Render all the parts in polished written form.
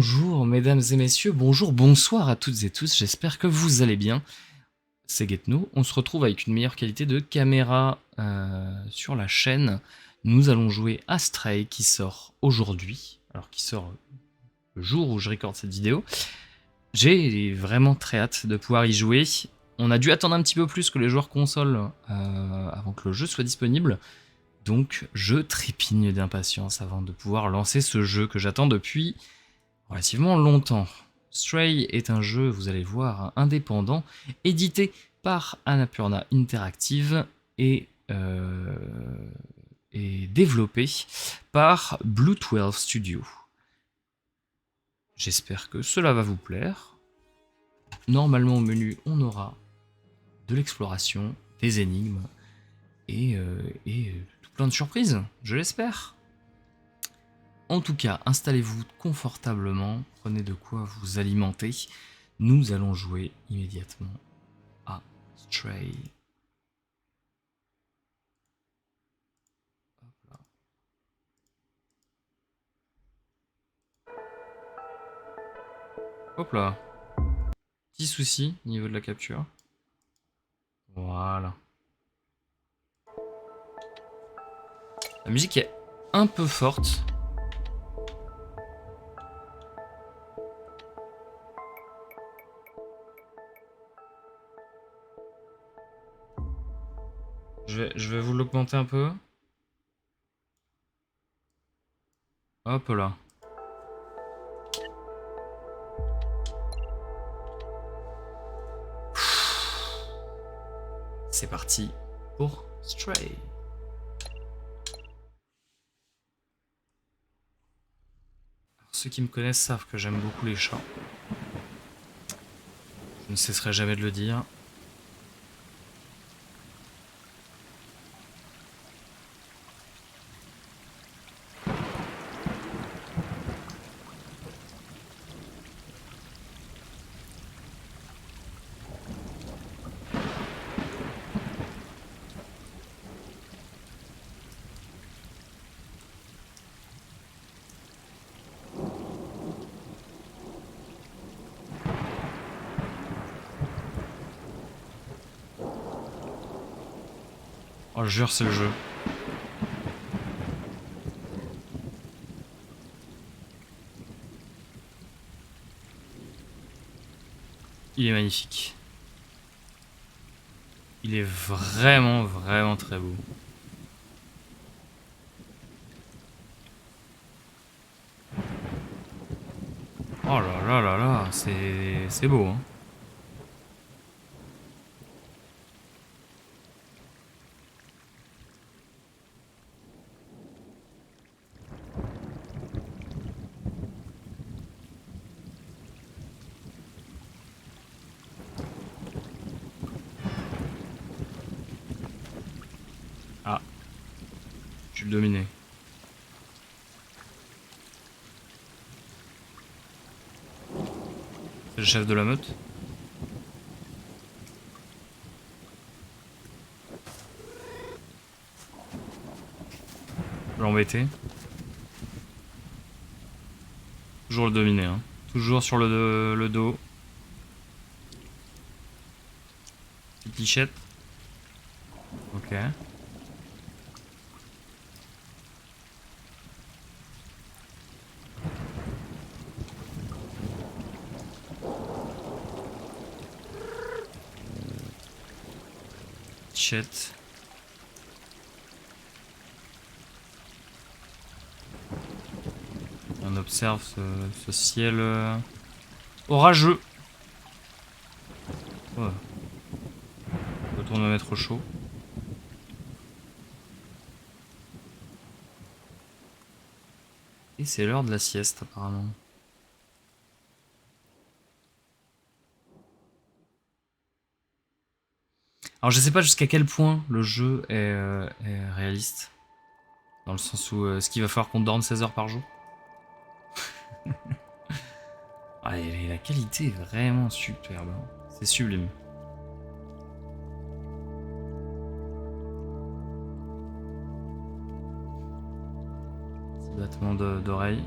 Bonjour mesdames et messieurs, bonjour, bonsoir à toutes et tous, j'espère que vous allez bien. C'est Getno, on se retrouve avec une meilleure qualité de caméra sur la chaîne. Nous allons jouer à Stray qui sort aujourd'hui, alors qui sort le jour où je recorde cette vidéo. J'ai vraiment très hâte de pouvoir y jouer. On a dû attendre un petit peu plus que les joueurs console avant que le jeu soit disponible. Donc je trépigne d'impatience avant de pouvoir lancer ce jeu que j'attends depuis relativement longtemps. Stray est un jeu, vous allez voir, indépendant, édité par Annapurna Interactive et développé par Blue 12 Studio. J'espère que cela va vous plaire. Normalement au menu, on aura de l'exploration, des énigmes et tout plein de surprises, je l'espère. En tout cas, installez-vous confortablement, prenez de quoi vous alimenter. Nous allons jouer immédiatement à Stray. Hop là. Petit souci au niveau de la capture. Voilà. La musique est un peu forte. Je vais vous l'augmenter un peu. Hop là. C'est parti pour Stray. Alors, ceux qui me connaissent savent que j'aime beaucoup les chats. Je ne cesserai jamais de le dire. Oh, je jure, c'est le jeu. Il est magnifique. Il est vraiment, vraiment très beau. Oh là là là là, c'est beau, hein. Ah, je suis le dominé. C'est le chef de la meute. L'embêter. Toujours le dominer, hein. Toujours sur le dos. Petite lichette. Ok. Lichette. On observe ce ciel orageux. Ouais. Retourne me mettre au chaud. Et c'est l'heure de la sieste apparemment. Alors je sais pas jusqu'à quel point le jeu est réaliste. Dans le sens où est-ce qu'il va falloir qu'on dorme 16 heures par jour? Ah, et la qualité est vraiment superbe. C'est sublime. Petit battement d'oreille.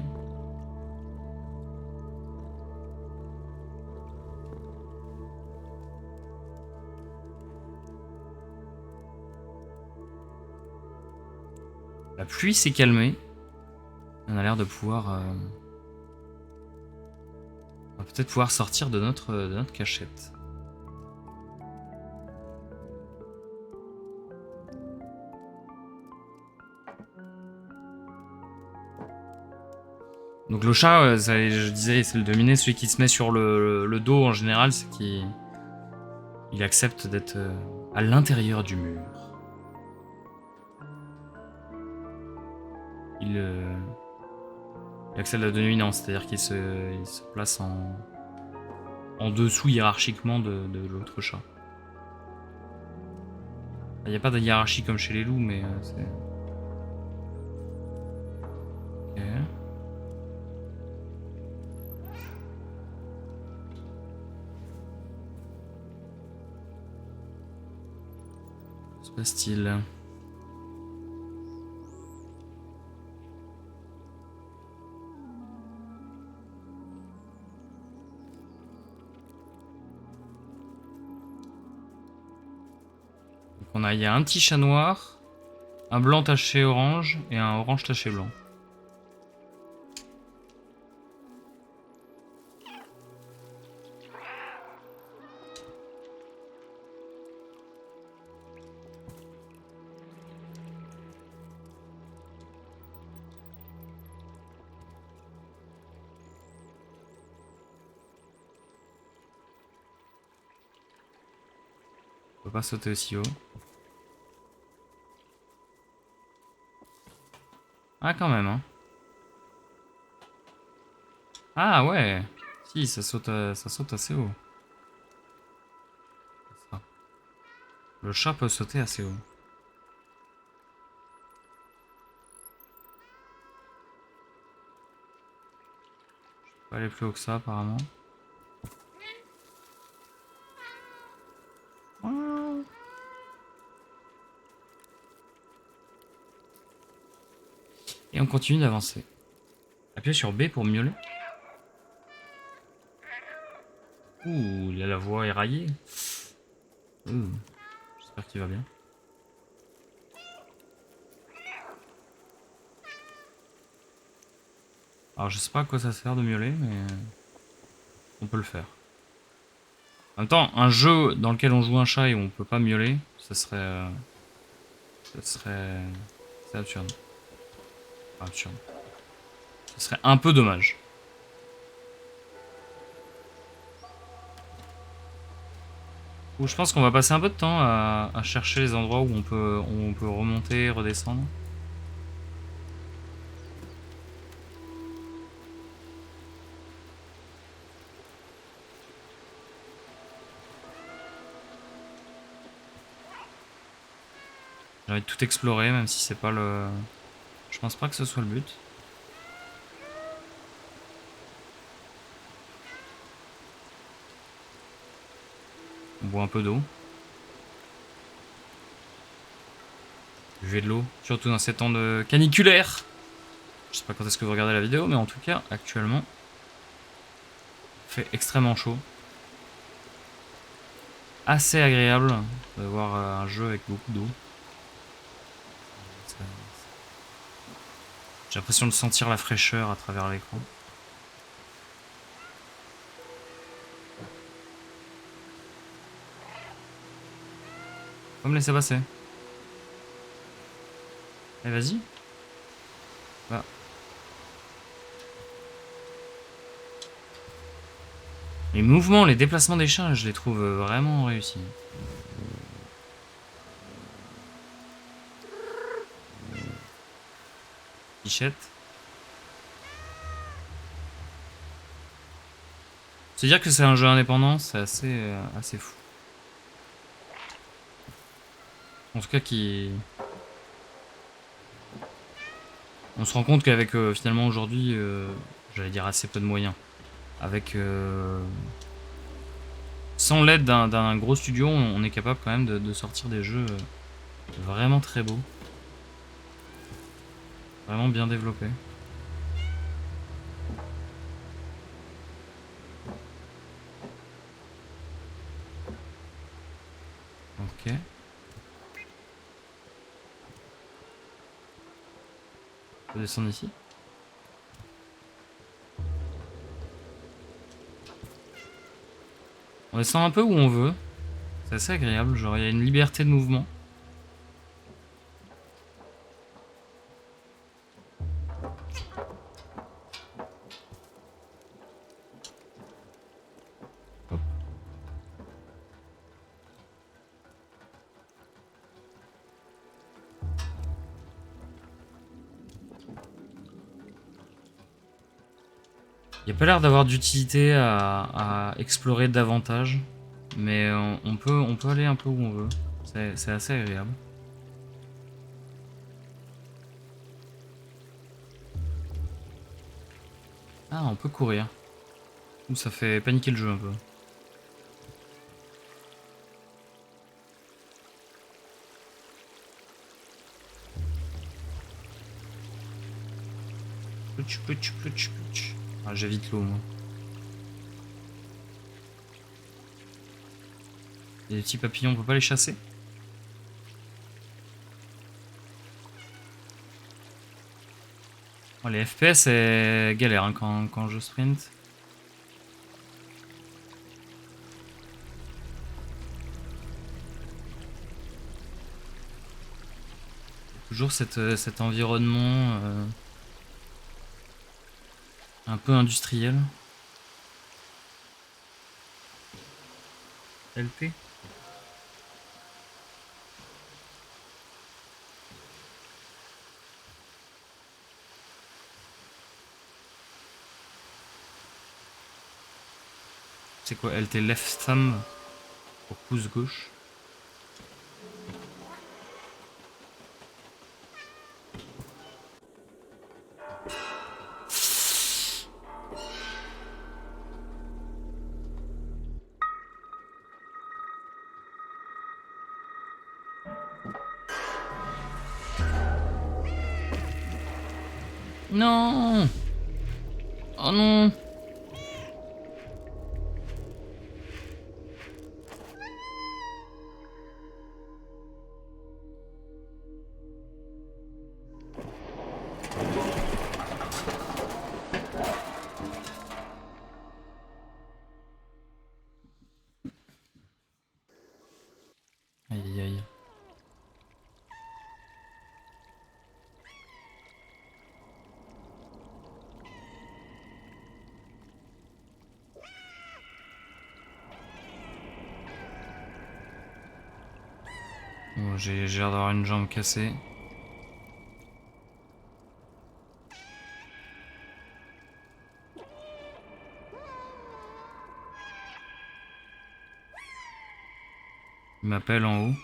La pluie s'est calmée. On a l'air de pouvoir... on va peut-être pouvoir sortir de notre cachette. Donc le chat, je disais, c'est le dominé, celui qui se met sur le dos en général, c'est qu'il accepte d'être à l'intérieur du mur. Il accepte la dominance, c'est-à-dire qu'il se place en dessous hiérarchiquement de l'autre chat. Il n'y a pas de hiérarchie comme chez les loups, mais c'est... Ok. Que se passe-t-il ? Il y a un petit chat noir, un blanc taché orange et un orange taché blanc. On peut pas sauter aussi haut. Ah, quand même, hein. Ah, ouais. Si, ça saute assez haut. Ça. Le chat peut sauter assez haut. Je peux pas aller plus haut que ça, apparemment. Et on continue d'avancer. Appuyez sur B pour miauler. Ouh, il a la voix éraillée. J'espère qu'il va bien. Alors je sais pas à quoi ça sert de miauler, mais on peut le faire. En même temps, un jeu dans lequel on joue un chat et où on peut pas miauler, ça serait... c'est absurde. Enfin, absurde. Ce serait un peu dommage. Ou je pense qu'on va passer un peu de temps à chercher les endroits où on peut remonter, redescendre. J'ai envie de tout explorer, même si c'est pas le... Je pense pas que ce soit le but. On boit un peu d'eau. Buvez de l'eau, surtout dans ces temps de caniculaire. Je sais pas quand est-ce que vous regardez la vidéo, mais en tout cas, actuellement, il fait extrêmement chaud. Assez agréable de voir un jeu avec beaucoup d'eau. J'ai l'impression de sentir la fraîcheur à travers l'écran. Faut me laisser passer. Allez, vas-y. Bah. Les mouvements, les déplacements des chats, je les trouve vraiment réussis. Fichette. Se dire que c'est un jeu indépendant, c'est assez fou. En tout cas, on se rend compte qu'avec finalement aujourd'hui, j'allais dire assez peu de moyens. Avec sans l'aide d'un gros studio, on est capable quand même de sortir des jeux vraiment très beaux. Vraiment bien développés. Ok. On peut descendre ici. On descend un peu où on veut. C'est assez agréable, genre il y a une liberté de mouvement. Hop. Il n'y a pas l'air d'avoir d'utilité à explorer davantage, mais on peut aller un peu où on veut. C'est assez agréable. Ah, on peut courir. Ouh, ça fait paniquer le jeu un peu. Ah, j'évite l'eau, moi. Et les petits papillons, on peut pas les chasser? Oh, les FPS, c'est galère hein, quand je sprint. Toujours cet environnement un peu industriel. LP. C'est quoi LT left thumb pour pouce gauche. Non. Oh non. Aïe aïe aïe. Bon, j'ai l'air d'avoir une jambe cassée. Il m'appelle en haut.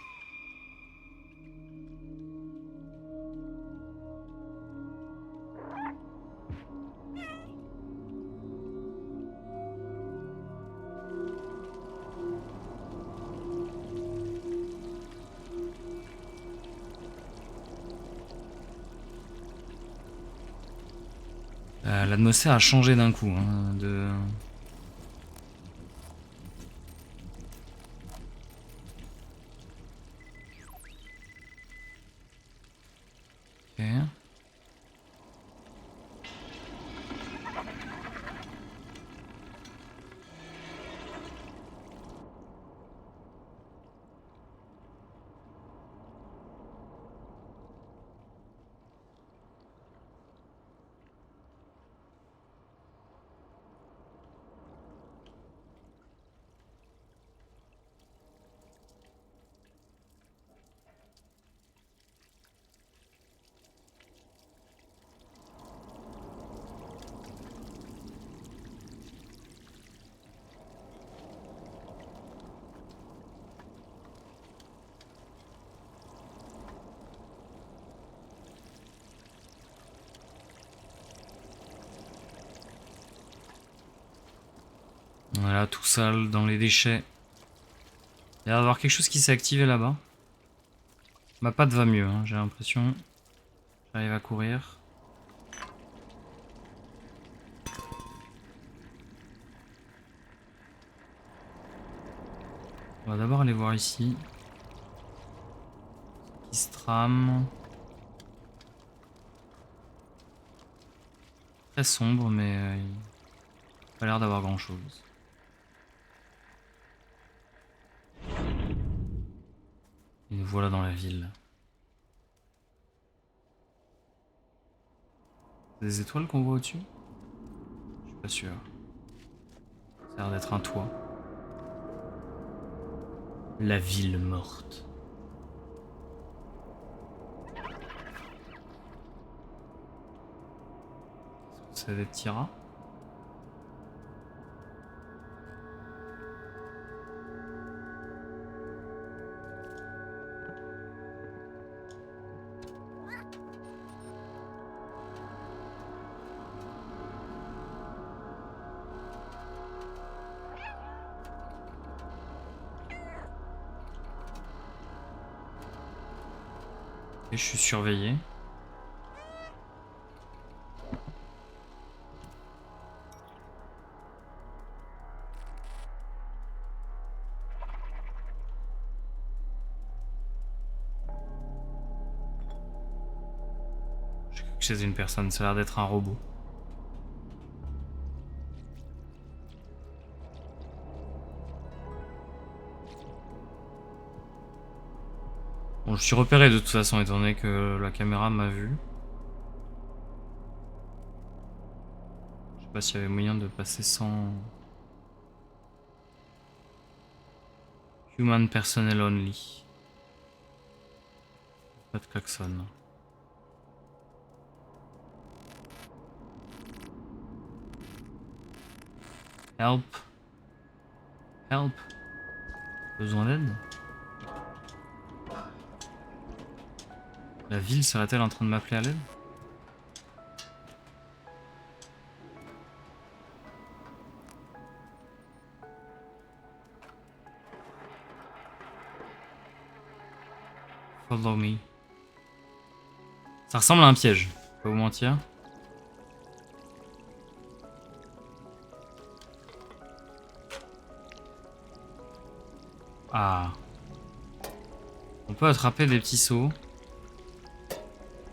L'atmosphère a changé d'un coup. Hein, Ok. Voilà, tout sale dans les déchets. Il y a d'avoir quelque chose qui s'est activé là-bas. Ma patte va mieux, hein, j'ai l'impression. J'arrive à courir. On va d'abord aller voir ici. Qui se trame. très sombre, mais il n'a pas l'air d'avoir grand chose. Et nous voilà dans la ville. C'est des étoiles qu'on voit au-dessus? Je suis pas sûr. Ça a l'air d'être un toit. La ville morte. Ça va être Tira. Et je suis surveillé. J'ai cru que c'était une personne, ça a l'air d'être un robot. Bon, je suis repéré de toute façon, étant donné que la caméra m'a vu. Je sais pas s'il y avait moyen de passer sans... Human personnel only. Pas de klaxon. Help. Help. Besoin d'aide? La ville serait-elle en train de m'appeler à l'aide? Follow me. Ça ressemble à un piège, pas vous mentir. Ah. On peut attraper des petits sauts.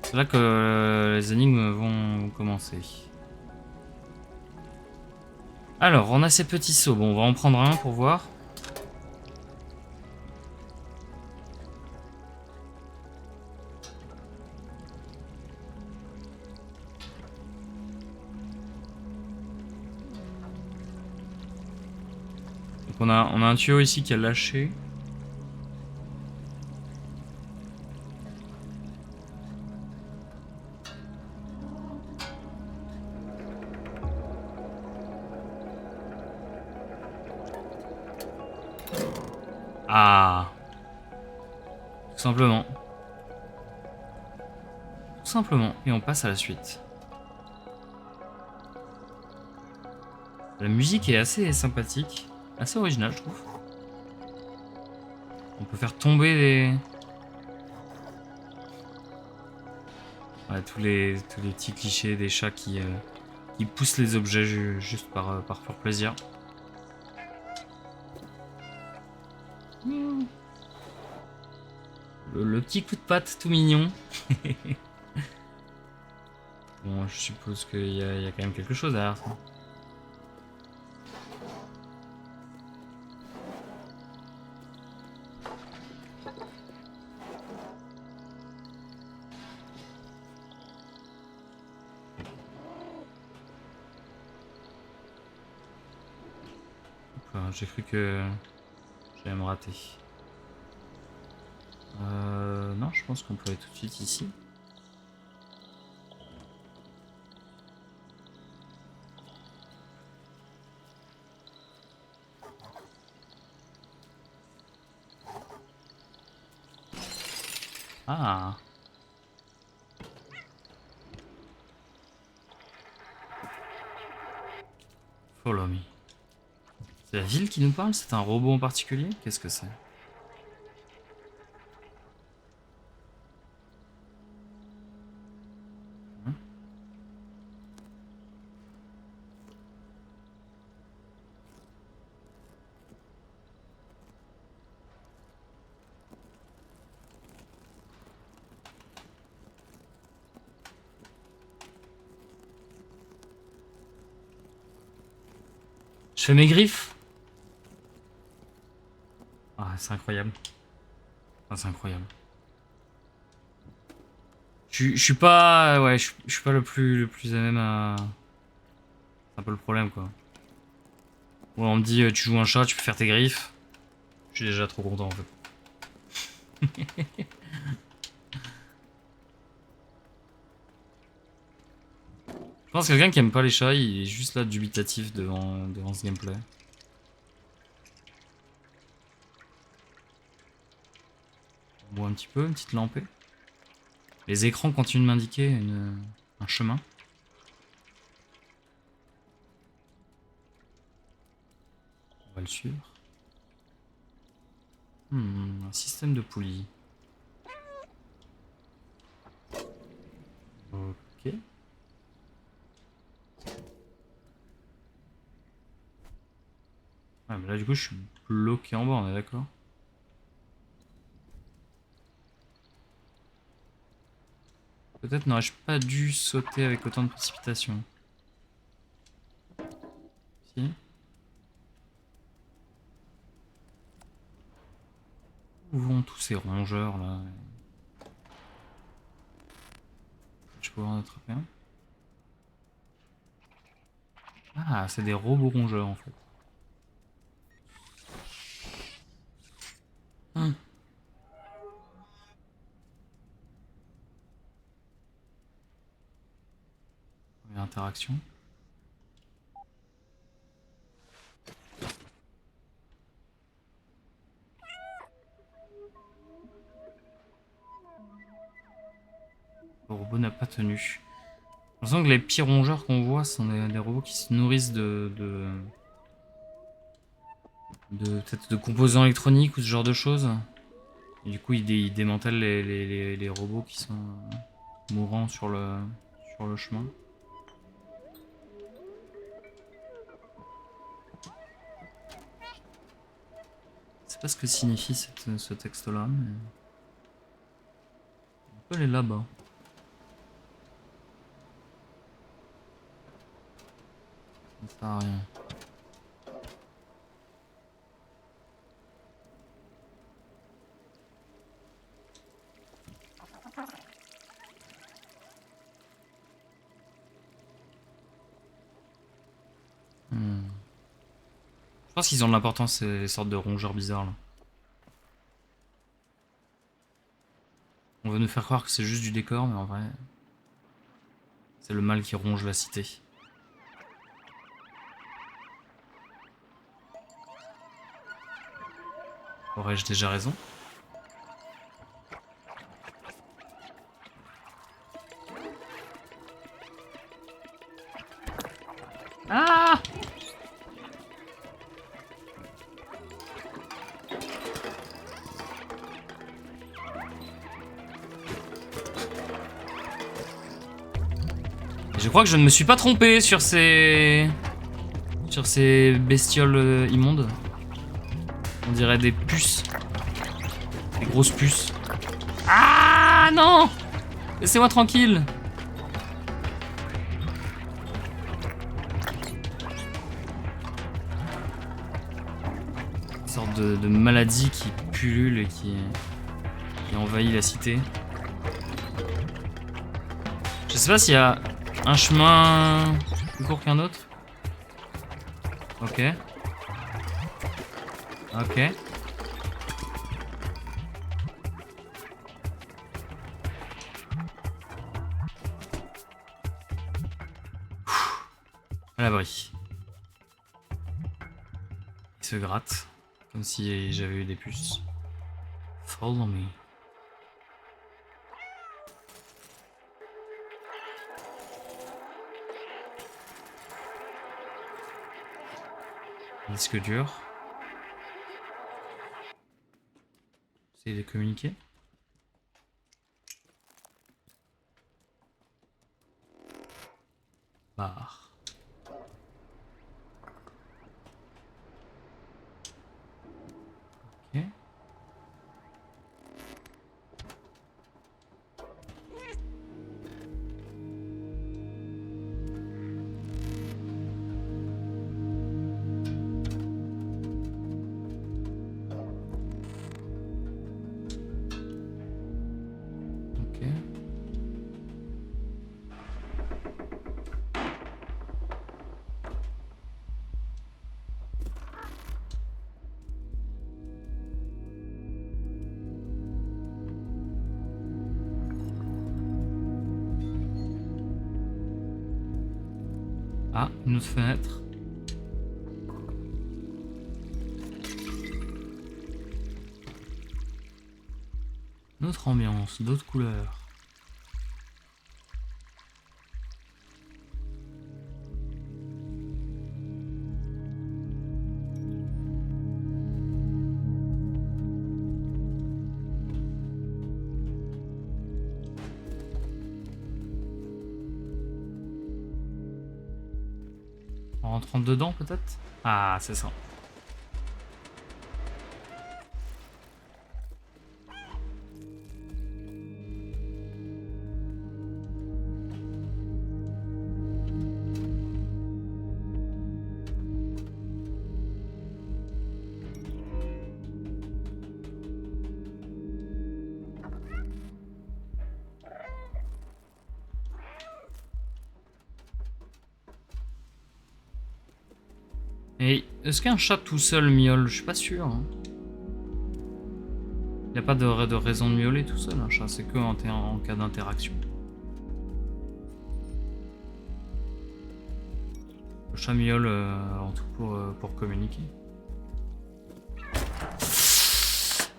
C'est là que les énigmes vont commencer. Alors, on a ces petits sauts. Bon, on va en prendre un pour voir. Donc on a un tuyau ici qui a lâché. Ah. Tout simplement. Tout simplement. Et on passe à la suite. La musique est assez sympathique. Assez originale, je trouve. On peut faire tomber les... Ouais, tous les petits clichés des chats qui poussent les objets juste par pur plaisir. Le petit coup de patte tout mignon. Bon, je suppose qu'il y a quand même quelque chose derrière ça. J'ai cru que j'allais me rater. Non, je pense qu'on peut aller tout de suite ici. Ah. Follow me. C'est la ville qui nous parle? C'est un robot en particulier? Qu'est-ce que c'est? fais mes griffes. Ah, c'est incroyable. Ah, c'est incroyable. Je suis pas... Ouais, je suis pas le plus à même à... C'est un peu le problème, quoi. Ouais, on me dit, tu joues un chat, tu peux faire tes griffes. Je suis déjà trop content, en fait. Je pense que quelqu'un qui aime pas les chats, il est juste là dubitatif devant ce gameplay. On voit un petit peu, une petite lampée. Les écrans continuent de m'indiquer un chemin. On va le suivre. Un système de poulies. Ok. Ah, mais là, du coup, je suis bloqué en bas, on est d'accord? Peut-être n'aurais-je pas dû sauter avec autant de précipitation. Si. Où vont tous ces rongeurs là? Je peux en attraper un? Ah, c'est des robots rongeurs en fait. Hum. Première interaction. Le robot n'a pas tenu. J'ai l'impression que les petits rongeurs qu'on voit sont des robots qui se nourrissent peut-être de composants électroniques ou ce genre de choses. Et du coup, ils démantèlent les robots qui sont mourants sur le chemin. Je sais pas ce que signifie ce texte-là, mais... On peut aller là-bas. Ça sert à rien. Je pense qu'ils ont de l'importance, ces sortes de rongeurs bizarres là. On veut nous faire croire que c'est juste du décor, mais en vrai, c'est le mal qui ronge la cité. Aurais-je déjà raison? Ah! Je crois que je ne me suis pas trompé sur ces bestioles immondes. On dirait des puces. Des grosses puces. Ah non! Laissez-moi tranquille. Une sorte de maladie qui pullule et qui envahit la cité. Je sais pas s'il y a un chemin plus court qu'un autre. Ok. Ok. À l'abri. Il se gratte. Comme si j'avais eu des puces. Follow me. Disque dur. Essayer de communiquer. Barre. Ok. Ah, une autre fenêtre. Une autre ambiance, d'autres couleurs. En rentrant dedans peut-être? Ah, c'est ça. Et est-ce qu'un chat tout seul miaule? Je suis pas sûr. Hein. Il n'y a pas de raison de miauler tout seul, un chat. C'est que en cas d'interaction. Le chat miaule en tout pour communiquer.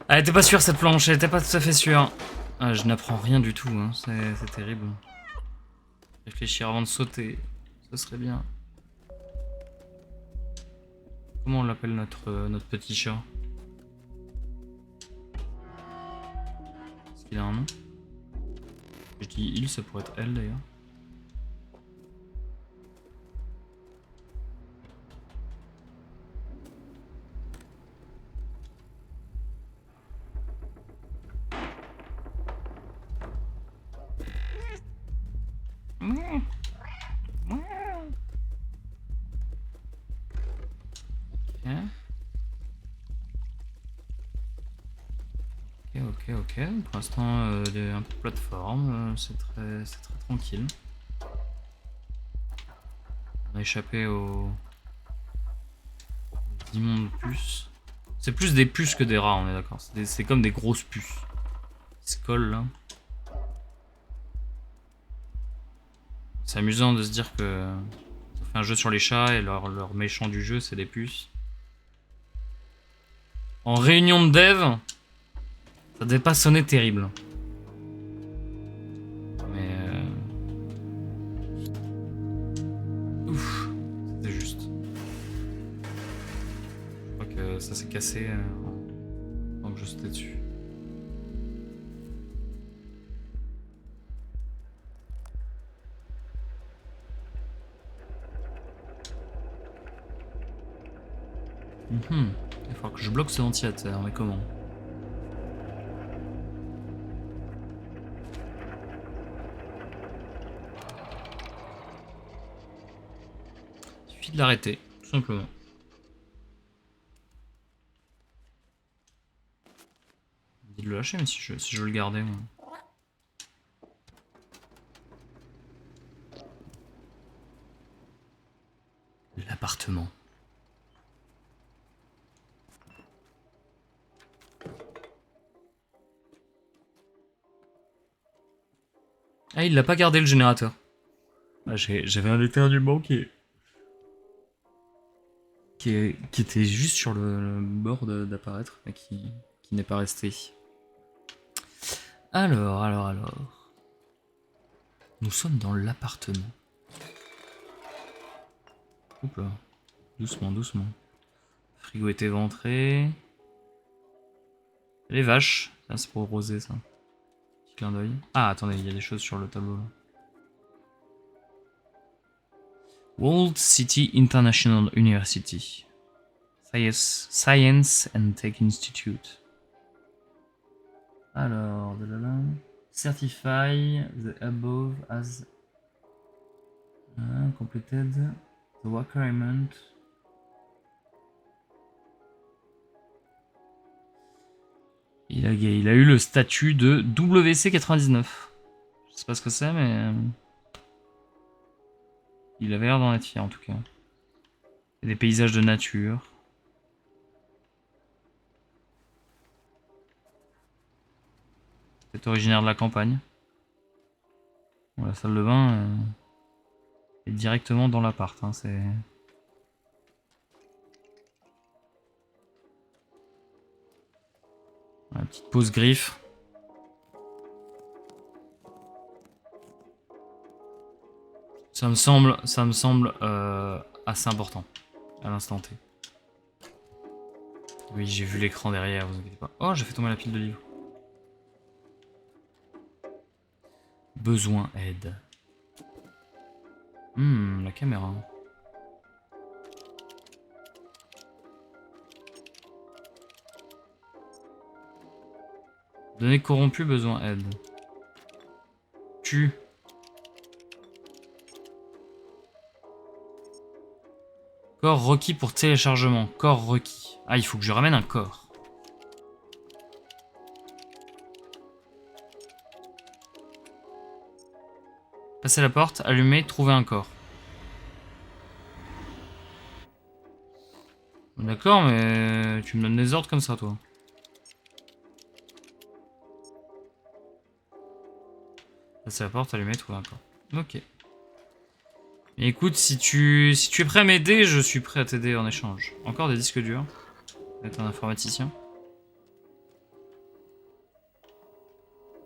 Ah, elle était pas sûre cette planche, elle était pas tout à fait sûre. Ah, je n'apprends rien du tout, hein. C'est terrible. Réfléchir avant de sauter, ce serait bien. Comment on l'appelle notre petit chat? Est-ce qu'il a un nom? Je dis il, ça pourrait être elle d'ailleurs. Ok. Pour l'instant, un peu de plateforme, c'est très tranquille. On a échappé aux immondes puces. C'est plus des puces que des rats, on est d'accord. C'est comme des grosses puces. Ils se collent là. C'est amusant de se dire que on fait un jeu sur les chats et leur méchant du jeu, c'est des puces. En réunion de dev, ça devait pas sonner terrible. Mais ouf, c'était juste. Je crois que ça s'est cassé pendant que je sautais dessus. Il faut que je bloque ce ventilateur, mais comment? Il suffit de l'arrêter, tout simplement. Il dit de le lâcher, mais si je veux le garder. Moi. L'appartement. Ah, il l'a pas gardé le générateur. Ah, j'avais un éternuement qui était juste sur le bord d'apparaître, mais qui n'est pas resté. Alors. Nous sommes dans l'appartement. Oups là. Doucement. Le frigo est éventré. Les vaches. Ça, c'est pour Rosé, ça. Petit clin d'œil. Ah, attendez, il y a des choses sur le tableau là. Walled City International University. Science and Tech Institute. Alors, certify the above as completed the requirement. Il a eu le statut de WC99. Je sais pas ce que c'est, mais il avait l'air d'en être fier en tout cas. Et des paysages de nature. C'est originaire de la campagne. Bon, la salle de bain Et directement dans l'appart, hein, c'est... Voilà, petite pause griffe. Ça me semble assez important à l'instant T. Oui, j'ai vu l'écran derrière, vous inquiétez pas. Oh, j'ai fait tomber la pile de livres. Besoin aide. La caméra. Données corrompues, besoin aide. Tu. Corps requis pour téléchargement. Corps requis. Ah, il faut que je ramène un corps. Passer la porte, allumer, trouver un corps. D'accord, mais tu me donnes des ordres comme ça, toi. Passer la porte, allumer, trouver un corps. Ok. Écoute, si tu es prêt à m'aider, je suis prêt à t'aider en échange. Encore des disques durs. Être un informaticien.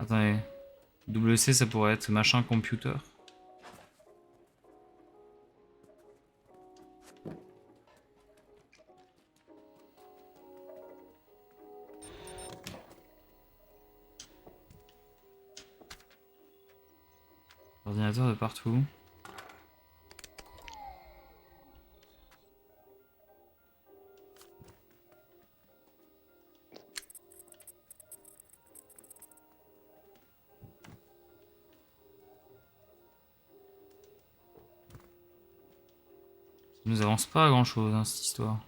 Attendez. WC, ça pourrait être machin computer. Ordinateur de partout. Ça nous avance pas à grand chose, hein, cette histoire.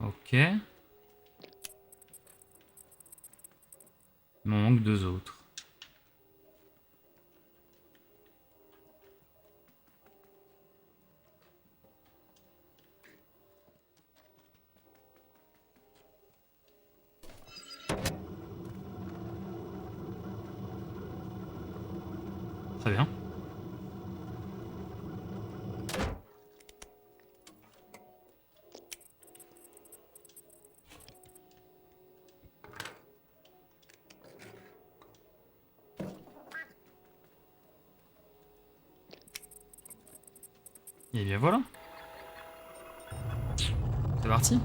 Ok. Il m'en manque deux autres. Très bien. Et bien voilà. C'est parti.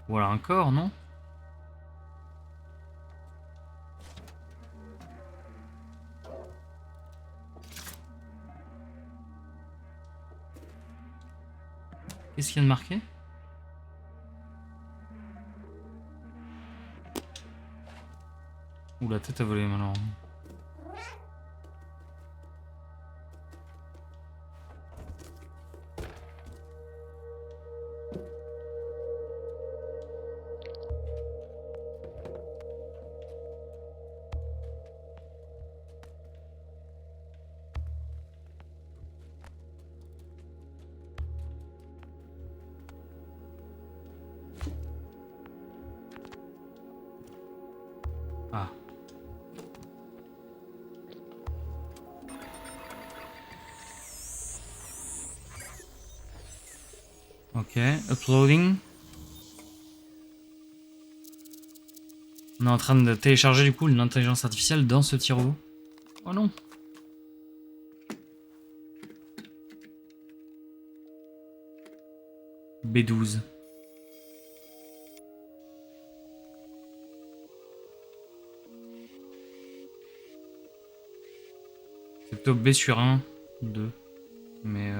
Voilà un corps, non? Qu'est-ce qu'il y a de marqué? Ouh, la tête a volé maintenant. Ah. Ok, uploading. On est en train de télécharger du coup l'intelligence artificielle dans ce petit robot. Oh non. B12. C'est plutôt B sur 1, 2. Mais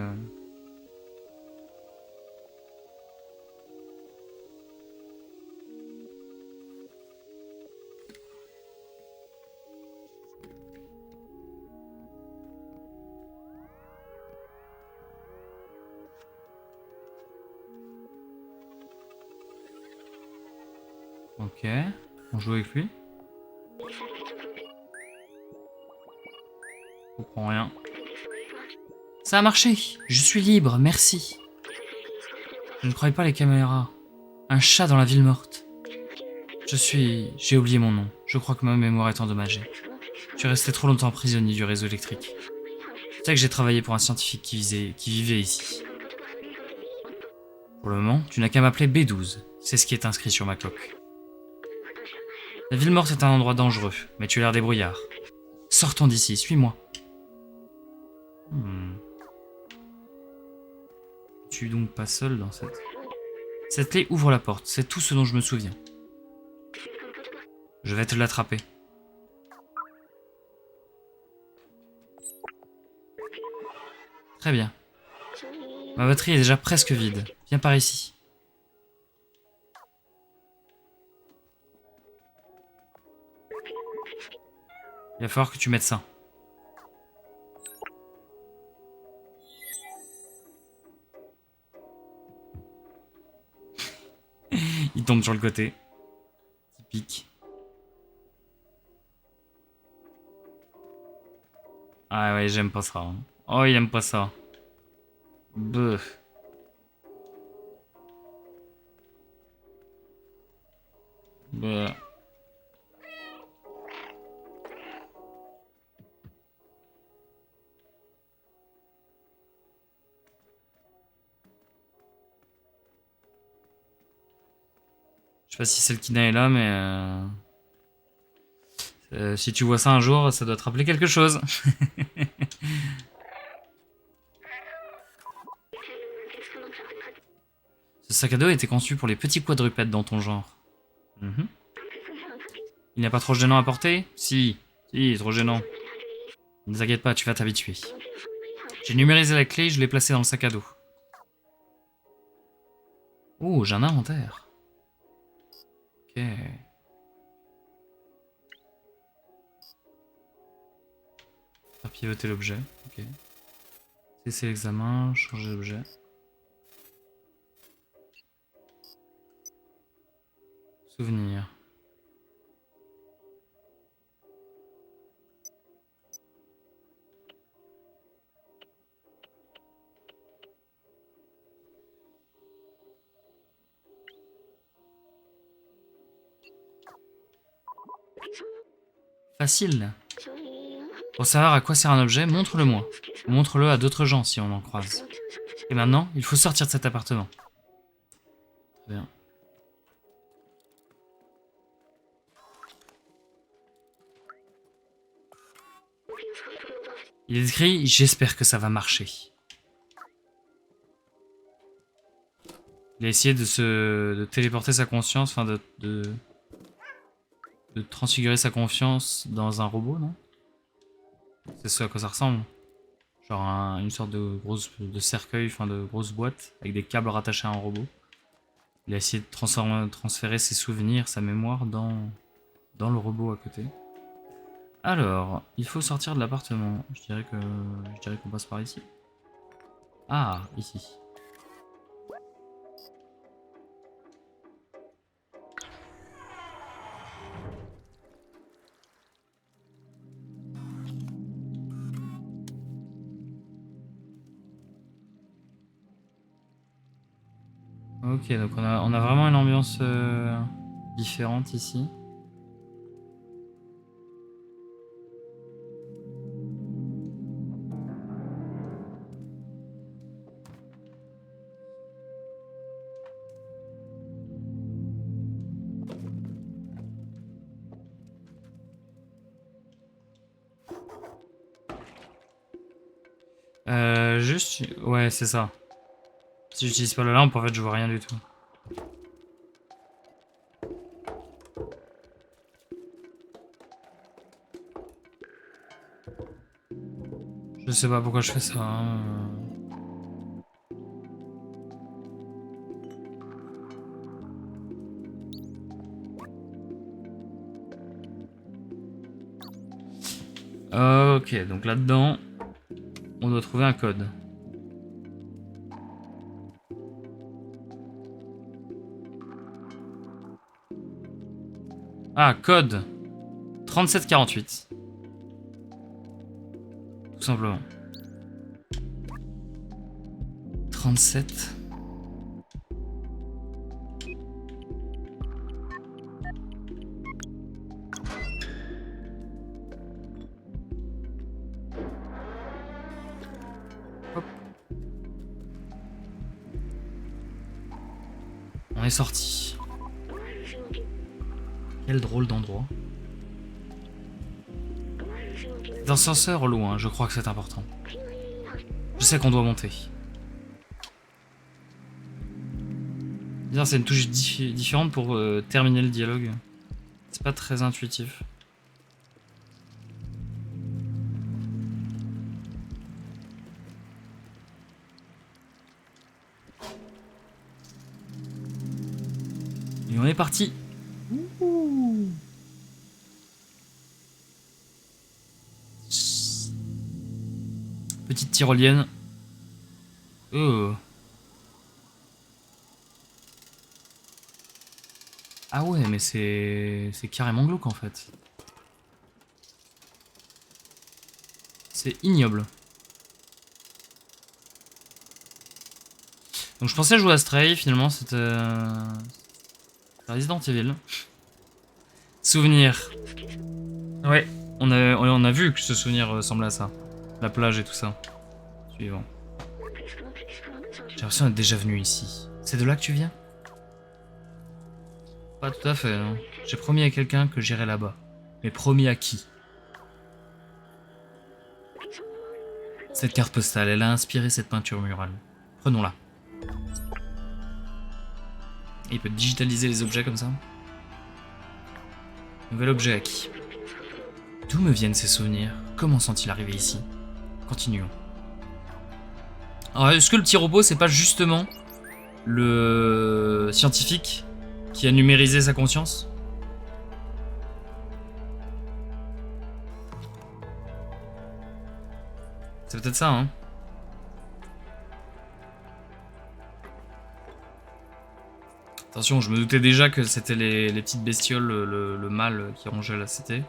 Ok. On joue avec lui. Je comprends rien. Ça a marché. Je suis libre, merci. Je ne croyais pas les caméras. Un chat dans la ville morte. J'ai oublié mon nom. Je crois que ma mémoire est endommagée. Je suis resté trop longtemps prisonnier du réseau électrique. C'est vrai que j'ai travaillé pour un scientifique qui vivait ici. Pour le moment, tu n'as qu'à m'appeler B12. C'est ce qui est inscrit sur ma coque. La ville morte est un endroit dangereux, mais tu as l'air débrouillard. Sortons d'ici, suis-moi. Tu es donc pas seul dans cette... Cette clé ouvre la porte, c'est tout ce dont je me souviens. Je vais te l'attraper. Très bien. Ma batterie est déjà presque vide. Viens par ici. Il va falloir que tu mettes ça. Il tombe sur le côté. Typique. Ah ouais, j'aime pas ça. Hein. Oh, il aime pas ça. Beuh. Beuh. Je sais pas si c'est le Kina est là, mais... si tu vois ça un jour, ça doit te rappeler quelque chose. Ce sac à dos a été conçu pour les petits quadrupèdes dans ton genre. Il n'y a pas trop gênant à porter? Si, trop gênant. Ne t'inquiète pas, tu vas t'habituer. J'ai numérisé la clé et je l'ai placée dans le sac à dos. Oh, j'ai un inventaire. Ok. Faire pivoter l'objet. Ok. Cesser l'examen, changer l'objet. Souvenir. Facile. Pour savoir à quoi sert un objet, montre-le-moi. Montre-le à d'autres gens si on en croise. Et maintenant, il faut sortir de cet appartement. Très bien. Il est écrit « J'espère que ça va marcher ». Il a essayé de téléporter sa conscience, enfin de transfigurer sa confiance dans un robot, non? C'est ce à quoi ça ressemble. Genre une sorte de cercueil, enfin de grosse boîte, avec des câbles rattachés à un robot. Il a essayé de transférer ses souvenirs, sa mémoire dans le robot à côté. Alors, il faut sortir de l'appartement. Je dirais qu'on passe par ici. Ah, ici. Ok, donc on a vraiment une ambiance différente ici. Juste... Ouais, c'est ça. Si j'utilise pas la lampe, en fait, je vois rien du tout. Je sais pas pourquoi je fais ça. Hein. Ok, donc là-dedans, on doit trouver un code. Ah, code 3748. Tout simplement. 37. Hop. On est sorti. Quel drôle d'endroit. L'ascenseur loin, je crois que c'est important. Je sais qu'on doit monter. Bien, c'est une touche différente pour terminer le dialogue. C'est pas très intuitif. Et on est parti. Ouh. Petite tyrolienne. Oh. Ah ouais, mais c'est carrément glauque en fait. C'est ignoble. Donc je pensais jouer à Stray, finalement c'était Resident Evil. Souvenir. Ouais, on a vu que ce souvenir ressemble à ça. La plage et tout ça. Suivant. J'ai l'impression d'être déjà venu ici. C'est de là que tu viens? Pas tout à fait, hein. J'ai promis à quelqu'un que j'irai là-bas. Mais promis à qui? Cette carte postale, elle a inspiré cette peinture murale. Prenons-la. Et il peut digitaliser les objets comme ça. Nouvel objet acquis. D'où me viennent ces souvenirs? Comment sont-ils arrivés ici? Continuons. Alors, est-ce que le petit robot, c'est pas justement le scientifique qui a numérisé sa conscience? C'est peut-être ça, hein. Attention, je me doutais déjà que c'était les petites bestioles, le mal qui rongeait la cité.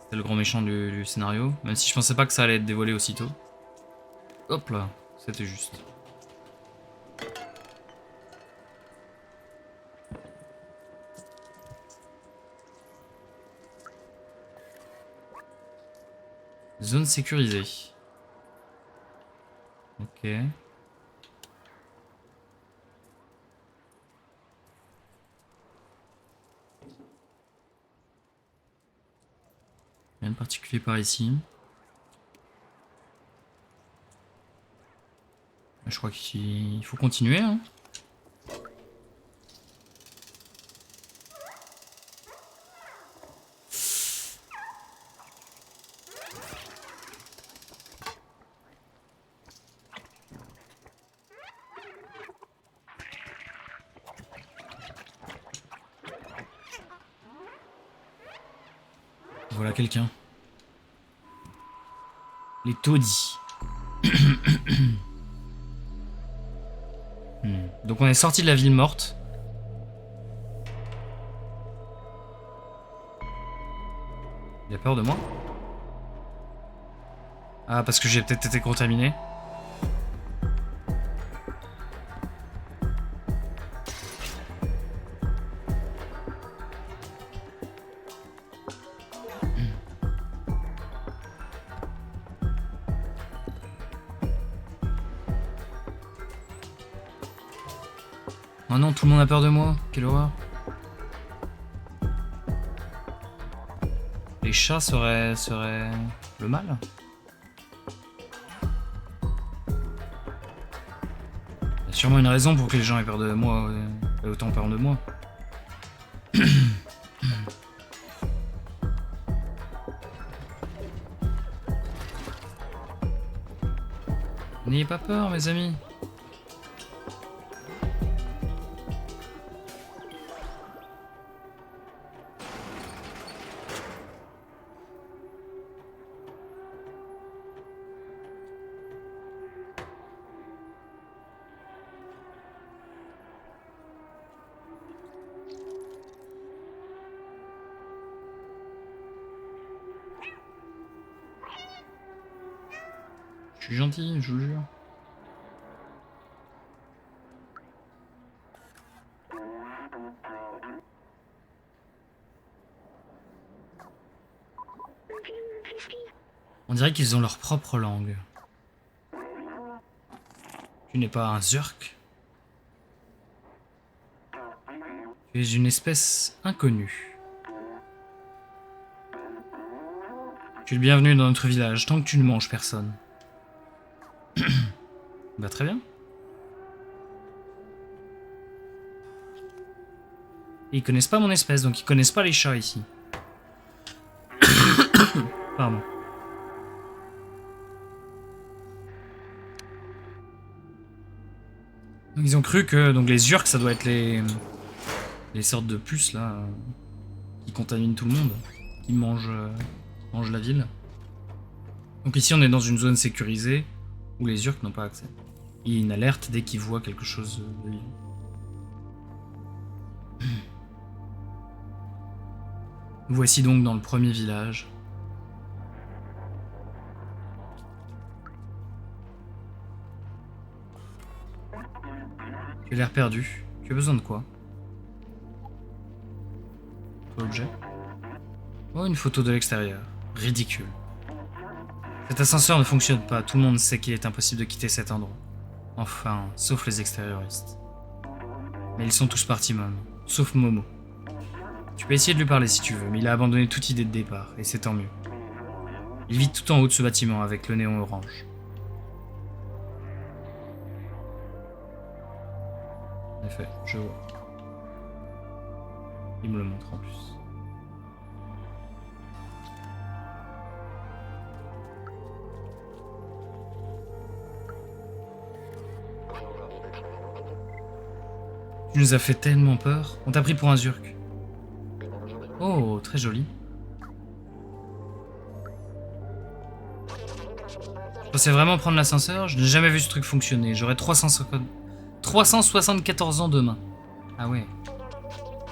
C'était le grand méchant du scénario, même si je pensais pas que ça allait être dévoilé aussitôt. Hop là, c'était juste. Zone sécurisée. Ok. Rien de particulier par ici. Je crois qu'il faut continuer, hein. Voilà quelqu'un. Les taudis. Donc on est sorti de la ville morte. Il a peur de moi? Ah, parce que j'ai peut-être été contaminé. Oh non, tout le monde a peur de moi. Quelle horreur. Les chats seraient le mal? Il y a sûrement une raison pour que les gens aient peur de moi, aient autant peur de moi. N'ayez pas peur, mes amis. Je suis gentil, je vous jure. On dirait qu'ils ont leur propre langue. Tu n'es pas un Zurk. Tu es une espèce inconnue. Tu es le bienvenu dans notre village, tant que tu ne manges personne. Bah très bien. Et ils connaissent pas mon espèce, donc ils connaissent pas les chats ici. Pardon. Donc, ils ont cru que donc les Zurks, ça doit être les sortes de puces là qui contaminent tout le monde, qui mangent la ville. Donc ici on est dans une zone sécurisée où les Zurks n'ont pas accès. Il y a une alerte dès qu'ils voient quelque chose de vivant. Nous voici donc dans le premier village. Tu as l'air perdu. Tu as besoin de quoi? Objet. Oh, une photo de l'extérieur. Ridicule. Cet ascenseur ne fonctionne pas. Tout le monde sait qu'il est impossible de quitter cet endroit. Enfin, sauf les extérioristes. Mais ils sont tous partis même. Sauf Momo. Tu peux essayer de lui parler si tu veux, mais il a abandonné toute idée de départ, et c'est tant mieux. Il vit tout en haut de ce bâtiment avec le néon orange. En effet, je vois. Il me le montre en plus. Tu nous as fait tellement peur. On t'a pris pour un Zurk. Oh, très joli. Je pensais vraiment prendre l'ascenseur. Je n'ai jamais vu ce truc fonctionner. J'aurai 374 ans demain. Ah ouais.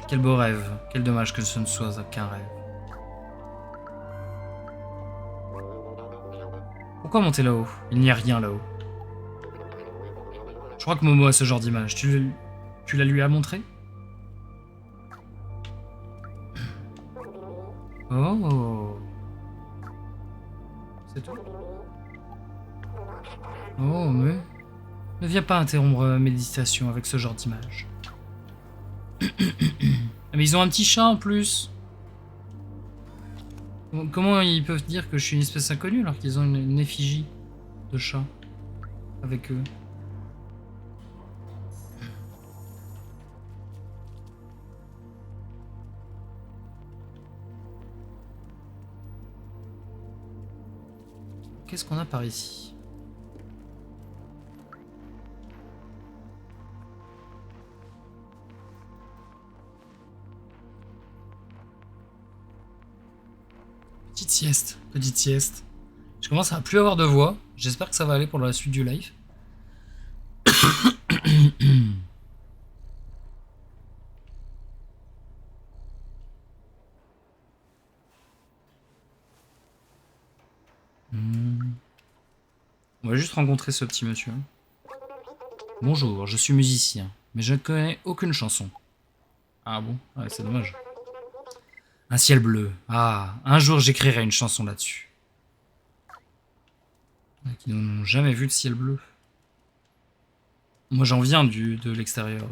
Quel beau rêve. Quel dommage que ce ne soit qu'un rêve. Pourquoi monter là-haut? Il n'y a rien là-haut. Je crois que Momo a ce genre d'image. Tu la lui as montré? Oh. C'est tout? Oh, mais... Ne viens pas interrompre ma méditation avec ce genre d'image. Mais ils ont un petit chat en plus. Comment ils peuvent dire que je suis une espèce inconnue alors qu'ils ont une effigie de chat avec eux? Qu'est-ce qu'on a par ici? Petite sieste, petite sieste. Je commence à plus avoir de voix. J'espère que ça va aller pour la suite du live. On va juste rencontrer ce petit monsieur. Bonjour, je suis musicien, mais je ne connais aucune chanson. Ah bon? Ouais, c'est dommage. Un ciel bleu. Ah, un jour j'écrirai une chanson là-dessus. Qui n'ont jamais vu le ciel bleu. Moi j'en viens de l'extérieur.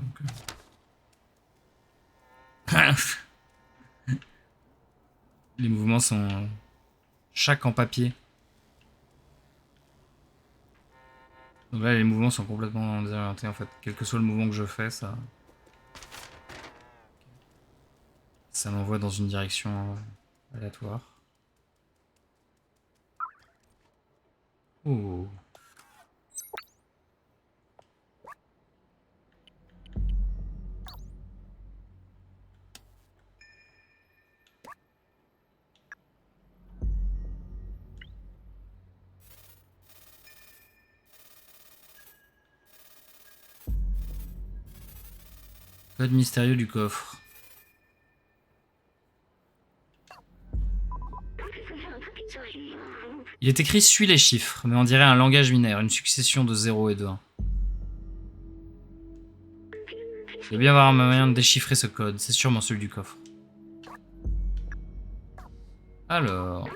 Les mouvements sont chaque en papier. Donc là les mouvements sont complètement désorientés en fait. Quel que soit le mouvement que je fais, ça m'envoie dans une direction aléatoire. Oh. Code mystérieux du coffre. Il est écrit suis les chiffres, mais on dirait un langage binaire, une succession de 0 et de 1. Il doit bien avoir un moyen de déchiffrer ce code, c'est sûrement celui du coffre. Alors...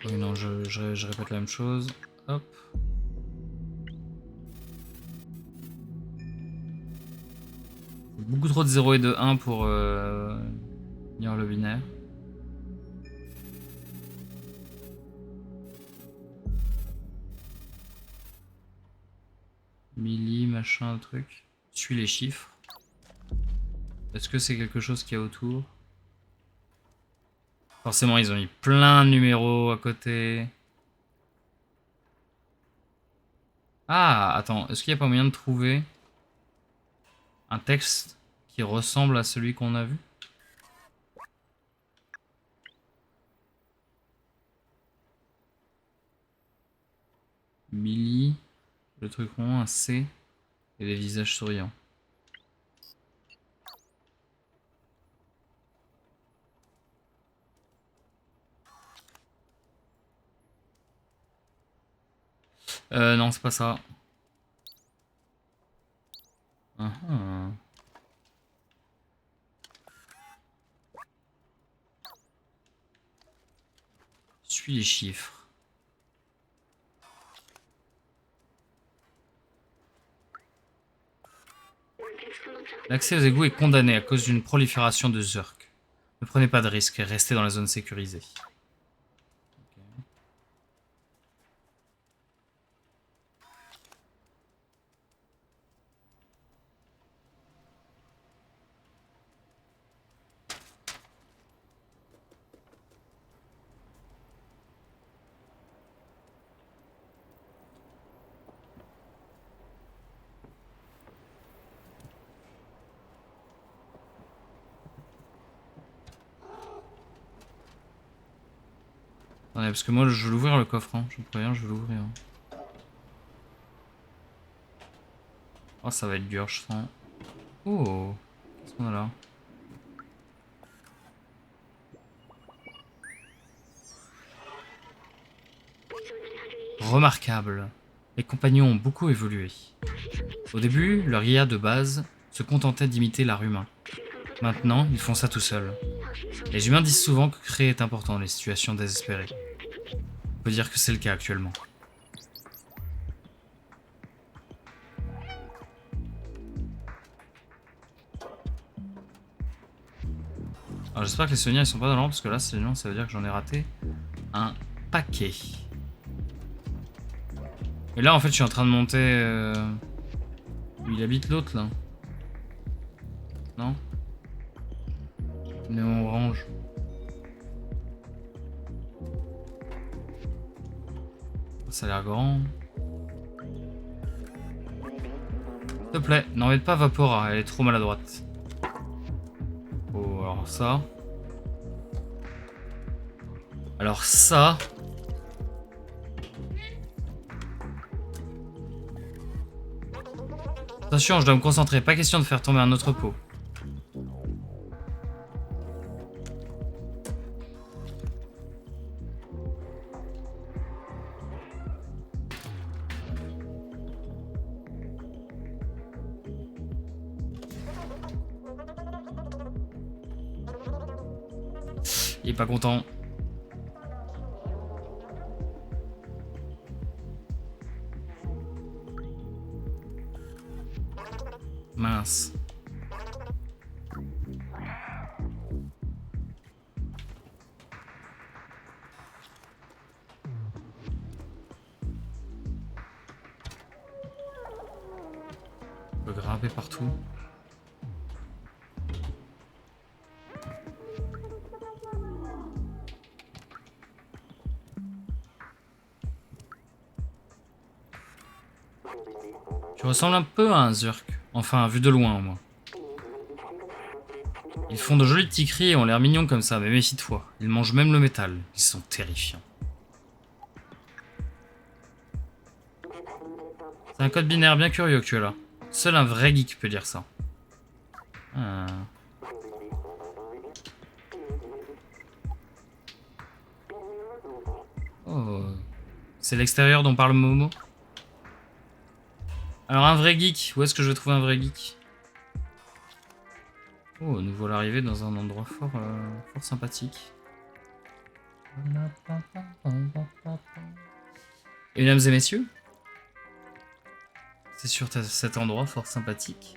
Oui, non, je répète la même chose. Hop. Beaucoup trop de 0 et de 1 pour lire le binaire. Milli, machin, truc. Suis les chiffres. Est-ce que c'est quelque chose qu'il y a autour? Forcément, ils ont mis plein de numéros à côté. Ah, attends, est-ce qu'il n'y a pas moyen de trouver un texte qui ressemble à celui qu'on a vu? Milli, le truc rond, un C et des visages souriants. Non, c'est pas ça. Suis les chiffres. L'accès aux égouts est condamné à cause d'une prolifération de Zurk. Ne prenez pas de risques et restez dans la zone sécurisée. Attendez, parce que moi je veux l'ouvrir le coffre, hein. Je vous préviens, je veux l'ouvrir. Oh, ça va être dur, je sens. Oh, qu'est-ce qu'on a là? Remarquable. Les compagnons ont beaucoup évolué. Au début, leur IA de base se contentait d'imiter l'art humain. Maintenant, ils font ça tout seuls. Les humains disent souvent que créer est important dans les situations désespérées. On peut dire que c'est le cas actuellement. Alors j'espère que les souvenirs ils sont pas dans l'ordre parce que là sinon ça veut dire que j'en ai raté un paquet. Et là en fait je suis en train de monter... Où il habite l'autre là? Non? Néon orange. Ça a l'air grand. S'il te plaît, n'embête pas Vapora, elle est trop maladroite. Oh, alors ça... Alors ça... Attention, je dois me concentrer, pas question de faire tomber un autre pot. Il est pas content. Mince. On peut grimper partout. Tu ressembles un peu à un Zurk. Enfin, vu de loin au moins. Ils font de jolis petits cris et ont l'air mignons comme ça, mais méfie-toi. Ils mangent même le métal. Ils sont terrifiants. C'est un code binaire bien curieux que tu as là. Seul un vrai geek peut dire ça. Ah. C'est l'extérieur dont parle Momo. Alors un vrai geek, où est-ce que je vais trouver un vrai geek? Oh, nous voilà arrivés dans un endroit fort sympathique. Et mesdames et messieurs, c'est sur cet endroit fort sympathique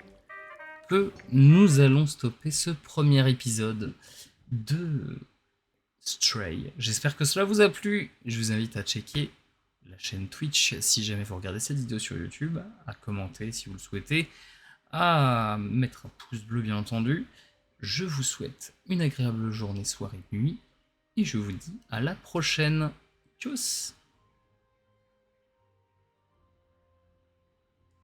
que nous allons stopper ce premier épisode de Stray. J'espère que cela vous a plu. Je vous invite à checker la chaîne Twitch si jamais vous regardez cette vidéo sur YouTube, à commenter si vous le souhaitez, à mettre un pouce bleu bien entendu. Je vous souhaite une agréable journée, soirée, nuit, et je vous dis à la prochaine. Tchuss!